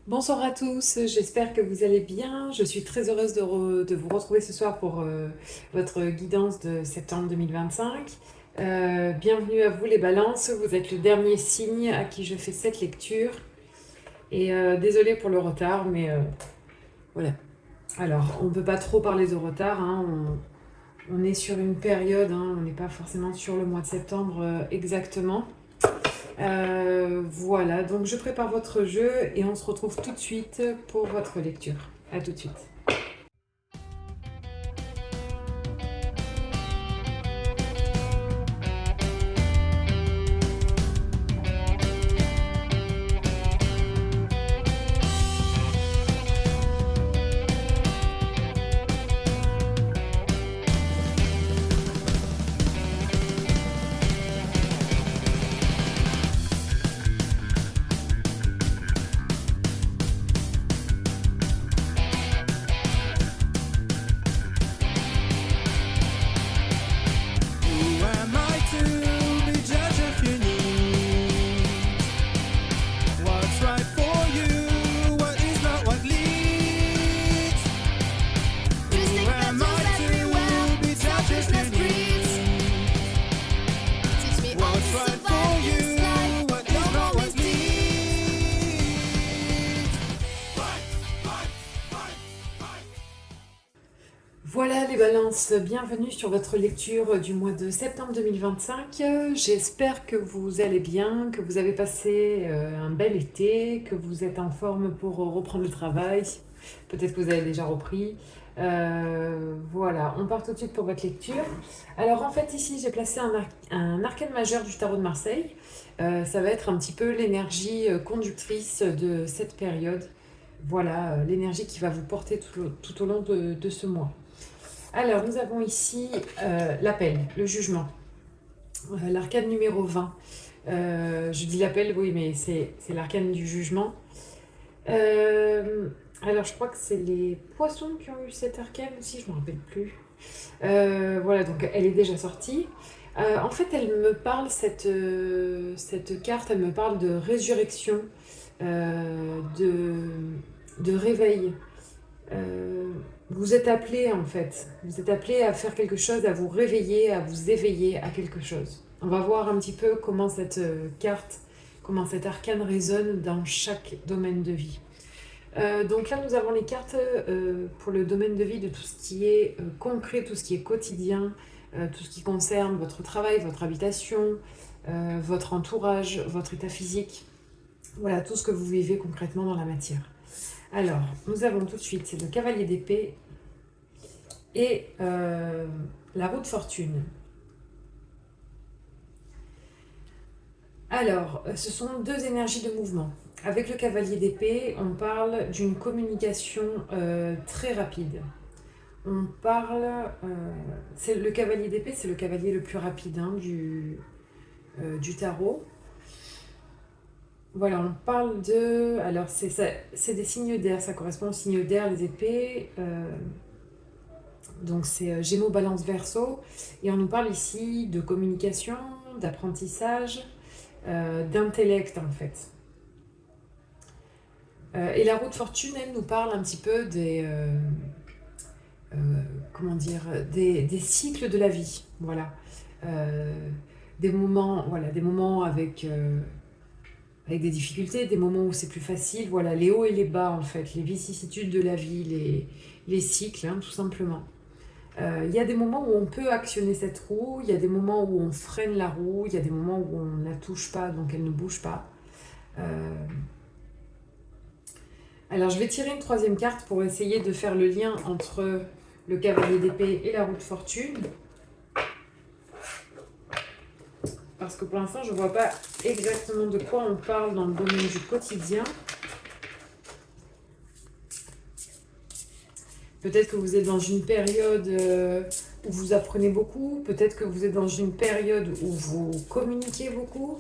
Bonsoir à tous, j'espère que vous allez bien. Je suis très heureuse de vous retrouver ce soir pour votre guidance de septembre 2025. Bienvenue à vous les balances, vous êtes le dernier signe à qui je fais cette lecture. Et désolée pour le retard, mais voilà. Alors, on ne peut pas trop parler de retard, hein, on est sur une période, hein, on n'est pas forcément sur le mois de septembre exactement. Voilà, donc je prépare votre jeu et on se retrouve tout de suite pour votre lecture. À tout de suite. Who am I to be judge if you need what's right for you, what is not what leads? Who am I to be judge if you need what's right for you, what is not what leads? Voilà les balances, bienvenue sur votre lecture du mois de septembre 2025. J'espère que vous allez bien, que vous avez passé un bel été, que vous êtes en forme pour reprendre le travail. Peut-être que vous avez déjà repris. Voilà, on part tout de suite pour votre lecture. Alors en fait ici j'ai placé un arcane majeur du tarot de Marseille. Ça va être un petit peu l'énergie conductrice de cette période. Voilà, l'énergie qui va vous porter tout au long de ce mois. Alors, nous avons ici l'appel, le jugement, l'arcane numéro 20. Je dis l'appel, oui, mais c'est l'arcane du jugement. Alors, je crois que c'est les poissons qui ont eu cette arcane aussi, je ne me rappelle plus. Voilà, donc elle est déjà sortie. En fait, elle me parle, cette carte, elle me parle de résurrection, de réveil. Vous êtes appelé en fait, vous êtes appelé à faire quelque chose, à vous réveiller, à vous éveiller à quelque chose. On va voir un petit peu comment cette carte, comment cet arcane résonne dans chaque domaine de vie. Donc là, nous avons les cartes pour le domaine de vie de tout ce qui est concret, tout ce qui est quotidien, tout ce qui concerne votre travail, votre habitation, votre entourage, votre état physique. Voilà, tout ce que vous vivez concrètement dans la matière. Alors, nous avons tout de suite le cavalier d'épée et la roue de fortune. Alors, ce sont deux énergies de mouvement. Avec le cavalier d'épée, on parle d'une communication très rapide. On parle... le cavalier d'épée, c'est le cavalier le plus rapide hein, du tarot. Voilà, on parle de... Alors, c'est des signes d'air, ça correspond aux signes d'air, les épées. Donc, c'est Gémeaux, Balance, Verseau. Et on nous parle ici de communication, d'apprentissage, d'intellect, en fait. Et la roue de fortune, elle nous parle un petit peu comment dire, des cycles de la vie. Voilà. Des moments avec des difficultés, des moments où c'est plus facile, voilà, les hauts et les bas en fait, les vicissitudes de la vie, les cycles, hein, tout simplement. Il y a des moments où on peut actionner cette roue, il y a des moments où on freine la roue, il y a des moments où on ne la touche pas, donc elle ne bouge pas. Alors je vais tirer une troisième carte pour essayer de faire le lien entre le cavalier d'épée et la roue de fortune. Parce que pour l'instant, je ne vois pas exactement de quoi on parle dans le domaine du quotidien. Peut-être que vous êtes dans une période où vous apprenez beaucoup. Peut-être que vous êtes dans une période où vous communiquez beaucoup.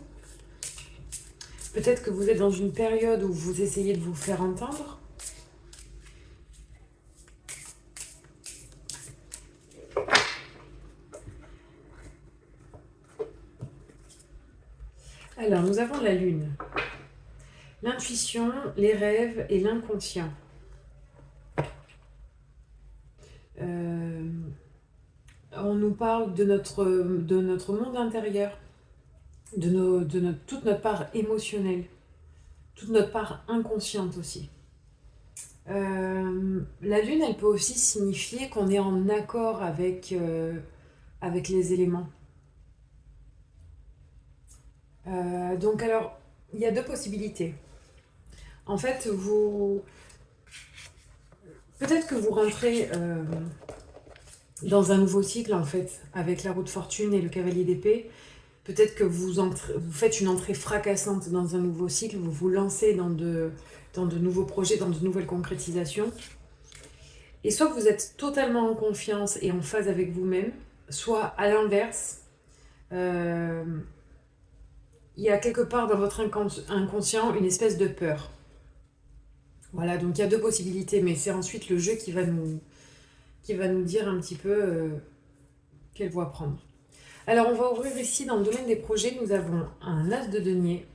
Peut-être que vous êtes dans une période où vous essayez de vous faire entendre. Alors, nous avons la lune. L'intuition, les rêves et l'inconscient. Euh, on nous parle de notre monde intérieur, toute notre part émotionnelle, toute notre part inconsciente aussi. La lune, elle peut aussi signifier qu'on est en accord avec les éléments. Donc alors, il y a deux possibilités. En fait, peut-être que vous rentrez dans un nouveau cycle, en fait, avec la roue de fortune et le cavalier d'épée. Peut-être que vous faites une entrée fracassante dans un nouveau cycle, vous vous lancez dans de nouveaux projets, dans de nouvelles concrétisations. Et soit vous êtes totalement en confiance et en phase avec vous-même, soit à l'inverse, il y a quelque part dans votre inconscient une espèce de peur. Voilà, donc il y a deux possibilités, mais c'est ensuite le jeu qui va nous dire un petit peu quelle voie prendre. Alors on va ouvrir ici dans le domaine des projets, nous avons un as de denier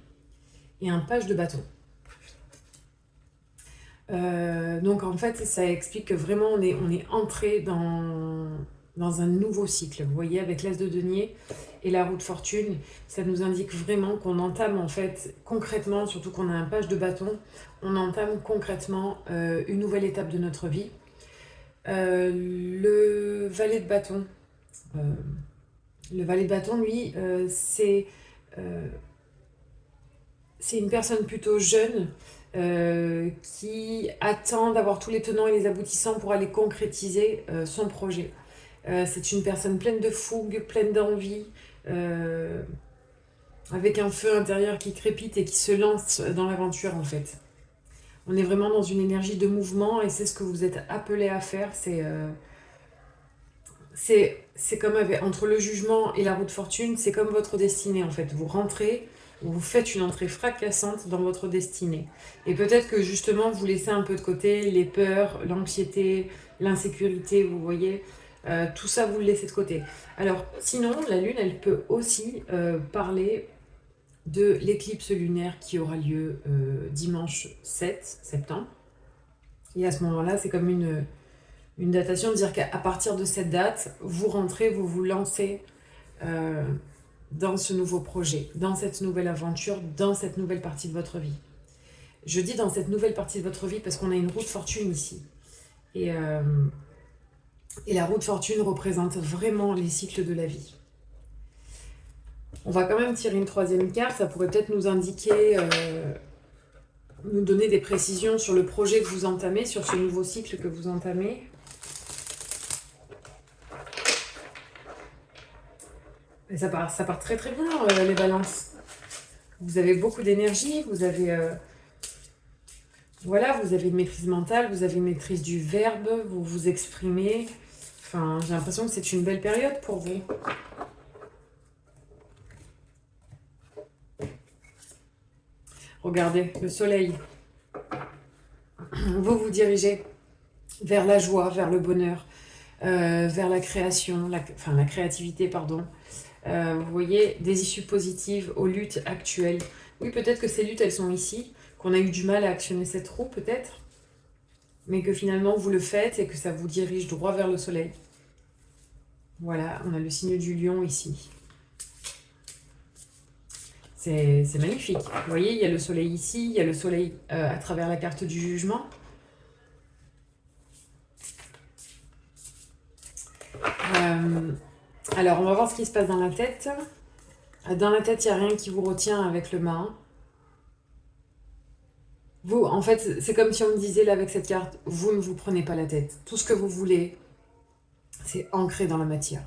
et un page de bâton. Donc en fait ça explique que vraiment on est entré dans un nouveau cycle. Vous voyez, avec l'as de denier et la roue de fortune, ça nous indique vraiment qu'on entame en fait concrètement, surtout qu'on a un page de bâton, on entame concrètement une nouvelle étape de notre vie. Le valet de bâton, lui, c'est une personne plutôt jeune qui attend d'avoir tous les tenants et les aboutissants pour aller concrétiser son projet. C'est une personne pleine de fougue, pleine d'envie, avec un feu intérieur qui crépite et qui se lance dans l'aventure en fait. On est vraiment dans une énergie de mouvement et c'est ce que vous êtes appelé à faire. C'est comme entre le jugement et la roue de fortune, c'est comme votre destinée en fait. Vous rentrez, vous faites une entrée fracassante dans votre destinée. Et peut-être que justement vous laissez un peu de côté les peurs, l'anxiété, l'insécurité, vous voyez. Tout ça, vous le laissez de côté. Alors, sinon, la Lune, elle peut aussi parler de l'éclipse lunaire qui aura lieu dimanche 7 septembre. Et à ce moment-là, c'est comme une datation de dire qu'à partir de cette date, vous rentrez, vous vous lancez dans ce nouveau projet, dans cette nouvelle aventure, dans cette nouvelle partie de votre vie. Je dis dans cette nouvelle partie de votre vie parce qu'on a une roue de fortune ici. Et la roue de fortune représente vraiment les cycles de la vie. On va quand même tirer une troisième carte, ça pourrait peut-être nous indiquer, nous donner des précisions sur le projet que vous entamez, sur ce nouveau cycle que vous entamez. Et ça part très très bien, les balances. Vous avez beaucoup d'énergie, vous avez une maîtrise mentale, vous avez une maîtrise du verbe, vous vous exprimez. Enfin, j'ai l'impression que c'est une belle période pour vous. Regardez, le soleil. Vous vous dirigez vers la joie, vers le bonheur, vers la création, la créativité, pardon. Vous voyez, des issues positives aux luttes actuelles. Oui, peut-être que ces luttes, elles sont ici, qu'on a eu du mal à actionner cette roue, peut-être, mais que finalement, vous le faites et que ça vous dirige droit vers le soleil. Voilà, on a le signe du lion ici. C'est magnifique. Vous voyez, il y a le soleil ici, il y a le soleil à travers la carte du jugement. Alors, on va voir ce qui se passe dans la tête. Dans la tête, il n'y a rien qui vous retient avec le mât. Vous, en fait, c'est comme si on me disait là avec cette carte, vous ne vous prenez pas la tête. Tout ce que vous voulez, c'est ancré dans la matière.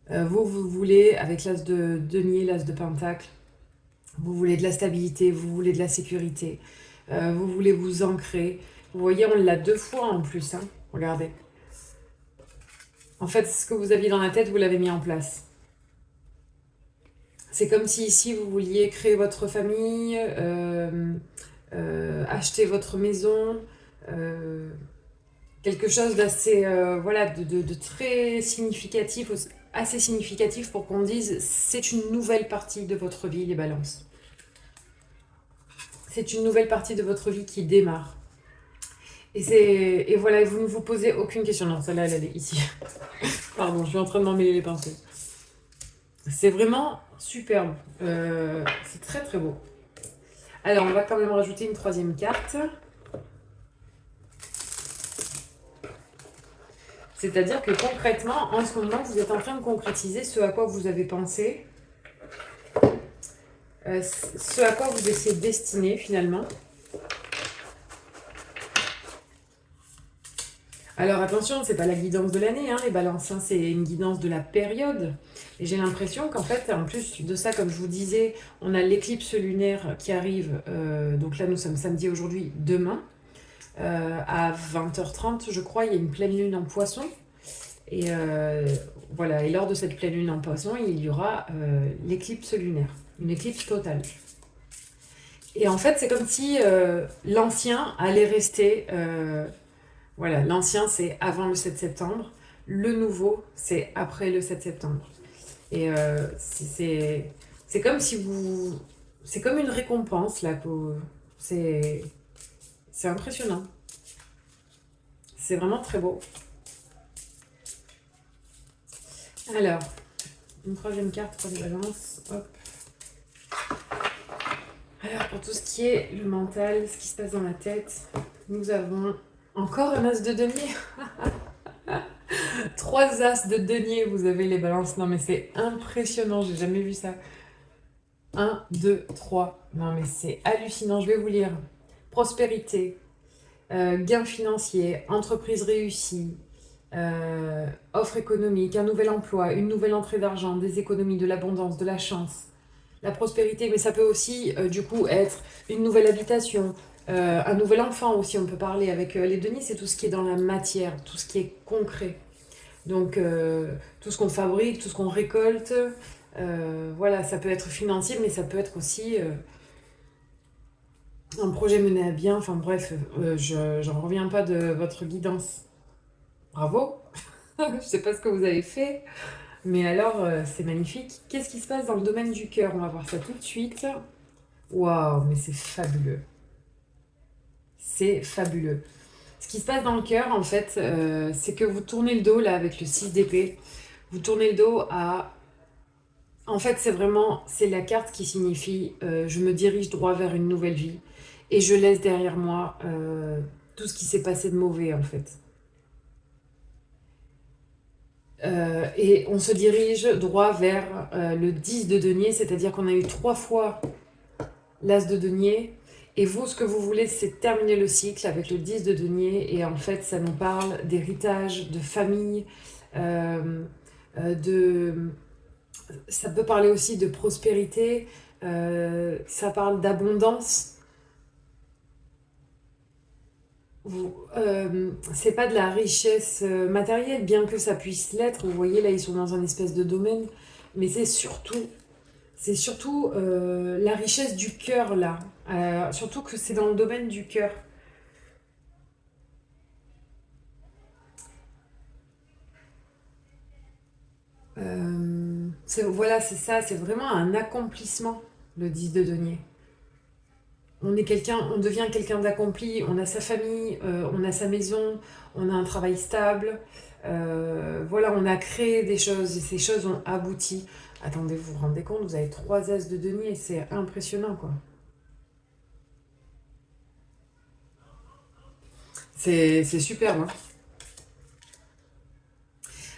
Vous voulez, avec l'as de denier, l'as de pentacle, vous voulez de la stabilité, vous voulez de la sécurité, vous voulez vous ancrer. Vous voyez, on l'a 2 fois en plus, hein. Regardez. En fait, ce que vous aviez dans la tête, vous l'avez mis en place. C'est comme si ici, vous vouliez créer votre famille, acheter votre maison, quelque chose d'assez, de très significatif, assez significatif pour qu'on dise c'est une nouvelle partie de votre vie, les balances. C'est une nouvelle partie de votre vie qui démarre. Et voilà, vous ne vous posez aucune question. Non, celle-là, elle est ici. Pardon, je suis en train de m'emmêler les pinceaux. C'est vraiment superbe. C'est très très beau. Alors, on va quand même rajouter une troisième carte. C'est-à-dire que concrètement, en ce moment, vous êtes en train de concrétiser ce à quoi vous avez pensé, ce à quoi vous étiez destiné finalement. Alors attention, c'est pas la guidance de l'année, hein, les balances, hein, c'est une guidance de la période. Et j'ai l'impression qu'en fait, en plus de ça, comme je vous disais, on a l'éclipse lunaire qui arrive. Donc là, nous sommes samedi aujourd'hui, demain, à 20h30, je crois, il y a une pleine lune en poisson. Et voilà, et lors de cette pleine lune en poisson, il y aura l'éclipse lunaire, une éclipse totale. Et en fait, c'est comme si l'ancien allait rester. Voilà, l'ancien, c'est avant le 7 septembre. Le nouveau, c'est après le 7 septembre. Et c'est comme si vous... C'est comme une récompense, là. C'est impressionnant. C'est vraiment très beau. Alors, une troisième carte pour les balances. Hop. Alors, pour tout ce qui est le mental, ce qui se passe dans la tête, nous avons encore un as de denier. 3 as de denier, vous avez les balances. Non, mais c'est impressionnant, j'ai jamais vu ça. 1, 2, 3. Non, mais c'est hallucinant, je vais vous lire. Prospérité, gain financier, entreprise réussie, offre économique, un nouvel emploi, une nouvelle entrée d'argent, des économies, de l'abondance, de la chance, la prospérité, mais ça peut aussi du coup être une nouvelle habitation, un nouvel enfant aussi, on peut parler avec les deniers, c'est tout ce qui est dans la matière, tout ce qui est concret. Donc tout ce qu'on fabrique, tout ce qu'on récolte, voilà, ça peut être financier, mais ça peut être aussi un projet mené à bien, enfin bref, j'en reviens pas de votre guidance. Bravo. Je sais pas ce que vous avez fait, mais alors c'est magnifique. Qu'est-ce qui se passe dans le domaine du cœur? On va voir ça tout de suite. Waouh, mais c'est fabuleux. C'est fabuleux. Ce qui se passe dans le cœur, en fait, c'est que vous tournez le dos là avec le 6 d'épée. Vous tournez le dos à... En fait, c'est la carte qui signifie je me dirige droit vers une nouvelle vie et je laisse derrière moi tout ce qui s'est passé de mauvais, en fait. Et on se dirige droit vers le 10 de denier, c'est-à-dire qu'on a eu 3 fois l'as de denier. Et vous, ce que vous voulez, c'est terminer le cycle avec le 10 de denier. Et en fait, ça nous parle d'héritage, de famille, de... Ça peut parler aussi de prospérité, ça parle d'abondance. C'est pas de la richesse matérielle, bien que ça puisse l'être. Vous voyez, là, ils sont dans un espèce de domaine. Mais c'est surtout la richesse du cœur, là. Surtout que c'est dans le domaine du cœur. Voilà, c'est ça, c'est vraiment un accomplissement, le 10 de denier. On devient quelqu'un d'accompli, on a sa famille, on a sa maison, on a un travail stable. Voilà, on a créé des choses et ces choses ont abouti. Attendez, vous vous rendez compte, vous avez 3 as de denier, c'est impressionnant, quoi. C'est superbe, hein.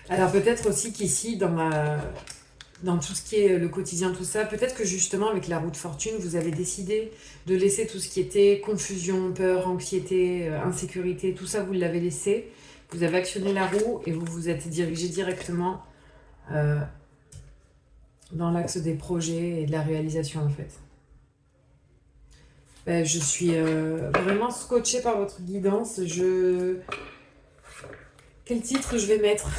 Alors peut-être aussi qu'ici, dans tout ce qui est le quotidien, tout ça, peut-être que justement avec la roue de fortune, vous avez décidé de laisser tout ce qui était confusion, peur, anxiété, insécurité, tout ça, vous l'avez laissé. Vous avez actionné la roue et vous vous êtes dirigé directement euh, dans l'axe des projets et de la réalisation, en fait. Ben, je suis vraiment scotchée par votre guidance. Quel titre je vais mettre?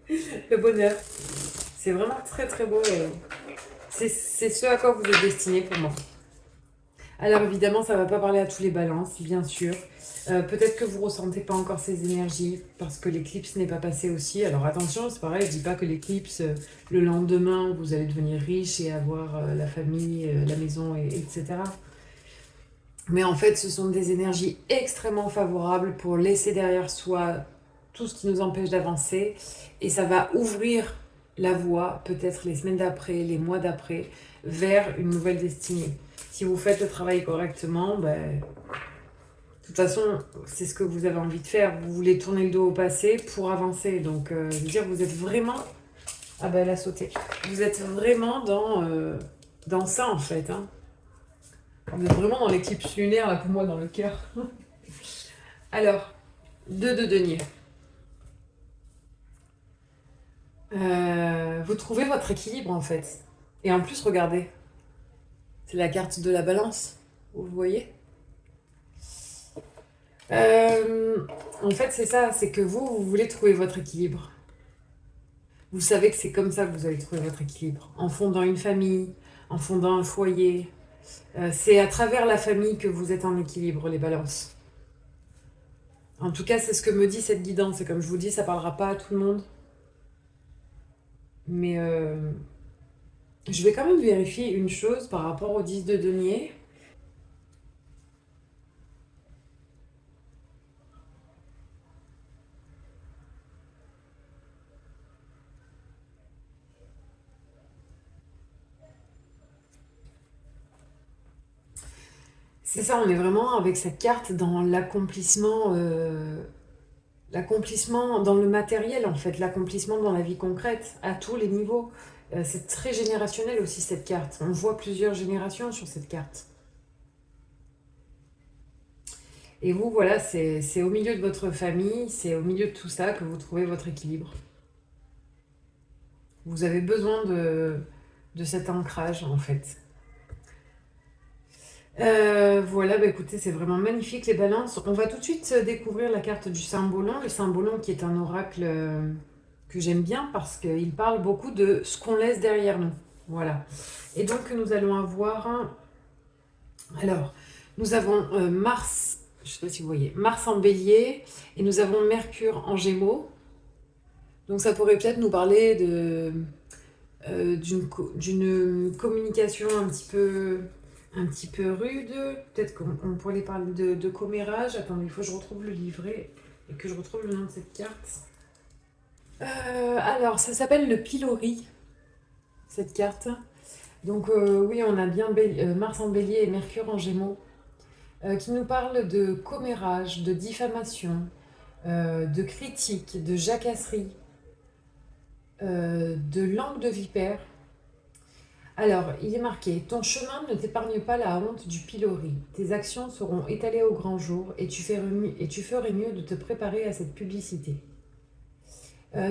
Le bonheur. C'est vraiment très très beau et c'est ce à quoi vous êtes destiné pour moi. Alors évidemment, ça ne va pas parler à tous les balances, bien sûr. Peut-être que vous ne ressentez pas encore ces énergies parce que l'éclipse n'est pas passée aussi. Alors attention, c'est pareil, je ne dis pas que l'éclipse, le lendemain, vous allez devenir riche et avoir la famille, la maison, etc. Mais en fait, ce sont des énergies extrêmement favorables pour laisser derrière soi tout ce qui nous empêche d'avancer. Et ça va ouvrir la voie, peut-être les semaines d'après, les mois d'après, vers une nouvelle destinée. Si vous faites le travail correctement, ben, de toute façon, c'est ce que vous avez envie de faire. Vous voulez tourner le dos au passé pour avancer. Donc, je veux dire, vous êtes vraiment... Ah ben, elle a sauté. Vous êtes vraiment dans ça, en fait. Hein. Vous êtes vraiment dans l'éclipse lunaire, là, pour moi, dans le cœur. Alors, 2 de denier. Vous trouvez votre équilibre, en fait. Et en plus, regardez. C'est la carte de la balance. Vous voyez En fait, c'est ça. C'est que vous voulez trouver votre équilibre. Vous savez que c'est comme ça que vous allez trouver votre équilibre. En fondant une famille, en fondant un foyer. C'est à travers la famille que vous êtes en équilibre, les balances. En tout cas, c'est ce que me dit cette guidance. Et comme je vous dis, ça parlera pas à tout le monde. Mais je vais quand même vérifier une chose par rapport au 10 de denier. C'est ça, on est vraiment avec cette carte dans l'accomplissement dans le matériel en fait, l'accomplissement dans la vie concrète, à tous les niveaux. C'est très générationnel aussi cette carte. On voit plusieurs générations sur cette carte. Et vous, voilà, c'est au milieu de votre famille, c'est au milieu de tout ça que vous trouvez votre équilibre. Vous avez besoin de cet ancrage en fait. Voilà, bah écoutez, c'est vraiment magnifique les balances. On va tout de suite découvrir la carte du Symbolon. Le Symbolon qui est un oracle que j'aime bien parce qu'il parle beaucoup de ce qu'on laisse derrière nous. Voilà. Et donc nous allons avoir alors, nous avons Mars, je ne sais pas si vous voyez, Mars en bélier et nous avons Mercure en gémeaux. Donc ça pourrait peut-être nous parler d'une communication un petit peu rude. Peut-être qu'on pourrait parler de commérage. Attendez, il faut que je retrouve le livret et que je retrouve le nom de cette carte. Alors, ça s'appelle le pilori, cette carte. Donc oui, on a bien Mars en bélier et Mercure en gémeaux, qui nous parle de commérage, de diffamation, de critique, de jacasserie, de langue de vipère. Alors, il est marqué, ton chemin ne t'épargne pas la honte du pilori. Tes actions seront étalées au grand jour et tu ferais mieux de te préparer à cette publicité.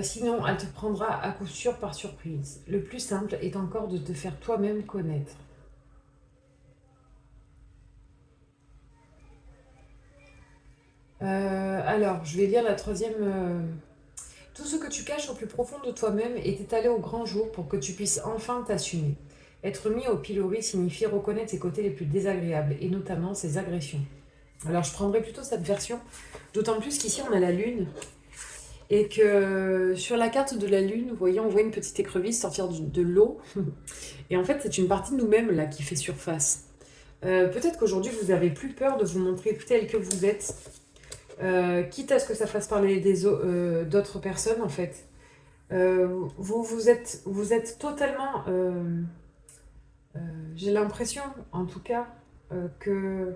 Sinon, elle te prendra à coup sûr par surprise. Le plus simple est encore de te faire toi-même connaître. Alors, je vais lire la troisième. Tout ce que tu caches au plus profond de toi-même est étalé au grand jour pour que tu puisses enfin t'assumer. Être mis au pilori signifie reconnaître ses côtés les plus désagréables, et notamment ses agressions. Alors je prendrai plutôt cette version, d'autant plus qu'ici on a la lune, et que sur la carte de la lune, vous voyez, on voit une petite écrevisse sortir de l'eau, et en fait c'est une partie de nous-mêmes là qui fait surface. Peut-être qu'aujourd'hui vous avez plus peur de vous montrer tel que vous êtes, quitte à ce que ça fasse parler d'autres personnes en fait. Vous êtes totalement, j'ai l'impression en tout cas, que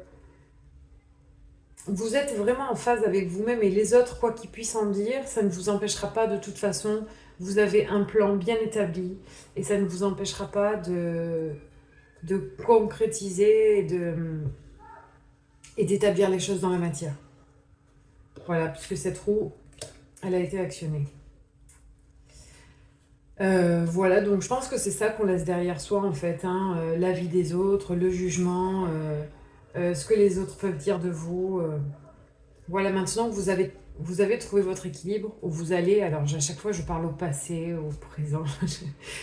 vous êtes vraiment en phase avec vous-même et les autres, quoi qu'ils puissent en dire, ça ne vous empêchera pas de toute façon. Vous avez un plan bien établi et ça ne vous empêchera pas de concrétiser et d'établir les choses dans la matière. Voilà, puisque cette roue, elle a été actionnée. Voilà, donc je pense que c'est ça qu'on laisse derrière soi en fait, hein, la vie des autres, le jugement, ce que les autres peuvent dire de vous. Voilà, maintenant que vous avez trouvé votre équilibre, où vous allez, alors à chaque fois je parle au passé, au présent,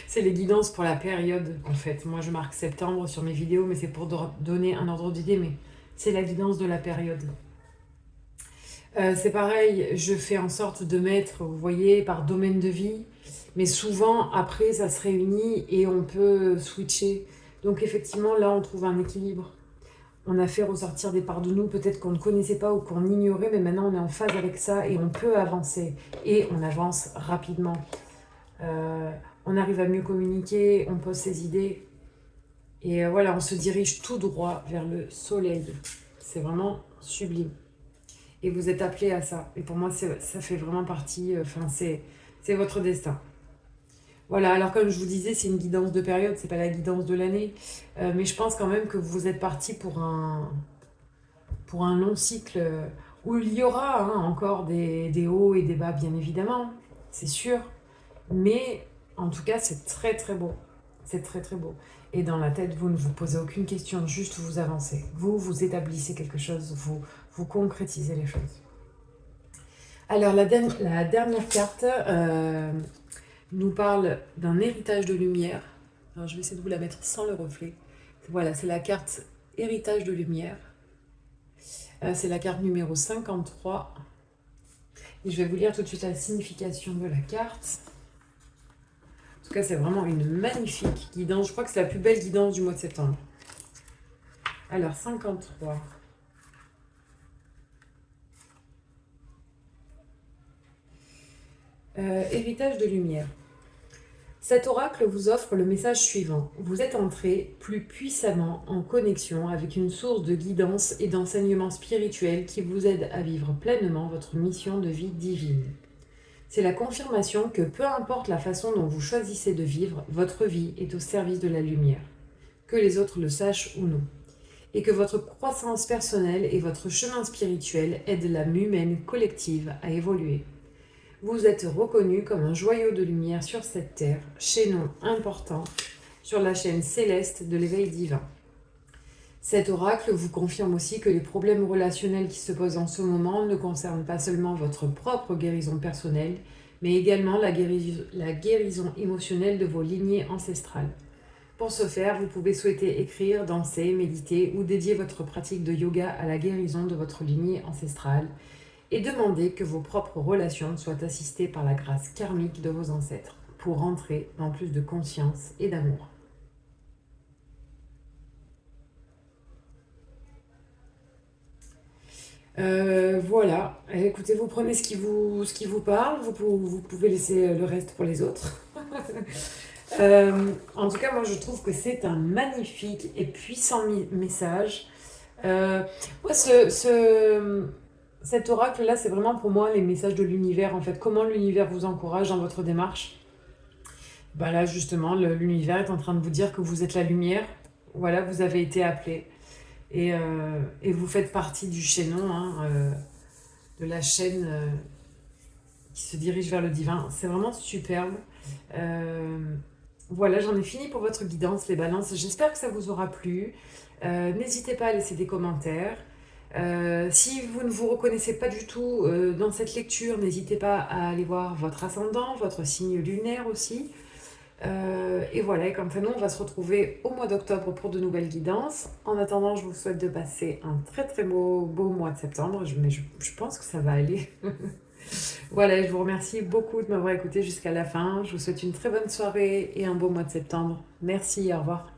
c'est les guidances pour la période en fait. Moi je marque septembre sur mes vidéos, mais c'est pour donner un ordre d'idée, mais c'est la guidance de la période. C'est pareil, je fais en sorte de mettre, vous voyez, par domaine de vie, mais souvent après ça se réunit et on peut switcher. Donc effectivement là on trouve un équilibre. On a fait ressortir des parts de nous peut-être qu'on ne connaissait pas ou qu'on ignorait, mais maintenant on est en phase avec ça et on peut avancer. Et on avance rapidement. On arrive à mieux communiquer, on pose ses idées. Et voilà, on se dirige tout droit vers le soleil. C'est vraiment sublime. Et vous êtes appelé à ça. Et pour moi, ça fait vraiment partie, c'est votre destin. Voilà, alors comme je vous disais, c'est une guidance de période, c'est pas la guidance de l'année. Mais je pense quand même que vous êtes parti pour un long cycle où il y aura encore des hauts et des bas, bien évidemment, c'est sûr. Mais en tout cas, c'est très très beau. C'est très très beau. Et dans la tête, vous ne vous posez aucune question, juste vous avancez. Vous établissez quelque chose, vous concrétisez les choses. Alors la dernière carte nous parle d'un héritage de lumière. Alors, je vais essayer de vous la mettre sans le reflet. Voilà, c'est la carte héritage de lumière. C'est la carte numéro 53. Et je vais vous lire tout de suite la signification de la carte. En tout cas, c'est vraiment une magnifique guidance. Je crois que c'est la plus belle guidance du mois de septembre. Alors, 53. Héritage de lumière. Cet oracle vous offre le message suivant. Vous êtes entré plus puissamment en connexion avec une source de guidance et d'enseignement spirituel qui vous aide à vivre pleinement votre mission de vie divine. C'est la confirmation que peu importe la façon dont vous choisissez de vivre, votre vie est au service de la lumière, que les autres le sachent ou non, et que votre croissance personnelle et votre chemin spirituel aident l'âme humaine collective à évoluer. Vous êtes reconnu comme un joyau de lumière sur cette terre, chaînon important sur la chaîne céleste de l'éveil divin. Cet oracle vous confirme aussi que les problèmes relationnels qui se posent en ce moment ne concernent pas seulement votre propre guérison personnelle, mais également la guérison émotionnelle de vos lignées ancestrales. Pour ce faire, vous pouvez souhaiter écrire, danser, méditer ou dédier votre pratique de yoga à la guérison de votre lignée ancestrale et demander que vos propres relations soient assistées par la grâce karmique de vos ancêtres pour entrer dans plus de conscience et d'amour. Voilà, écoutez, vous prenez ce qui vous parle, vous pouvez laisser le reste pour les autres. En tout cas, moi je trouve que c'est un magnifique et puissant message. Moi, cet oracle-là, c'est vraiment pour moi les messages de l'univers, en fait. Comment l'univers vous encourage dans votre démarche. Ben là, justement, l'univers est en train de vous dire que vous êtes la lumière. Voilà, vous avez été appelé. Et vous faites partie du chaînon, de la chaîne qui se dirige vers le divin. C'est vraiment superbe. Voilà, j'en ai fini pour votre guidance, les balances. J'espère que ça vous aura plu. N'hésitez pas à laisser des commentaires. Si vous ne vous reconnaissez pas du tout dans cette lecture, n'hésitez pas à aller voir votre ascendant, votre signe lunaire aussi. Et voilà, et quant à nous, on va se retrouver au mois d'octobre pour de nouvelles guidances. En attendant, je vous souhaite de passer un très très beau mois de septembre, mais je pense que ça va aller. Voilà, je vous remercie beaucoup de m'avoir écouté jusqu'à la fin. Je vous souhaite une très bonne soirée et un beau mois de septembre. Merci, au revoir.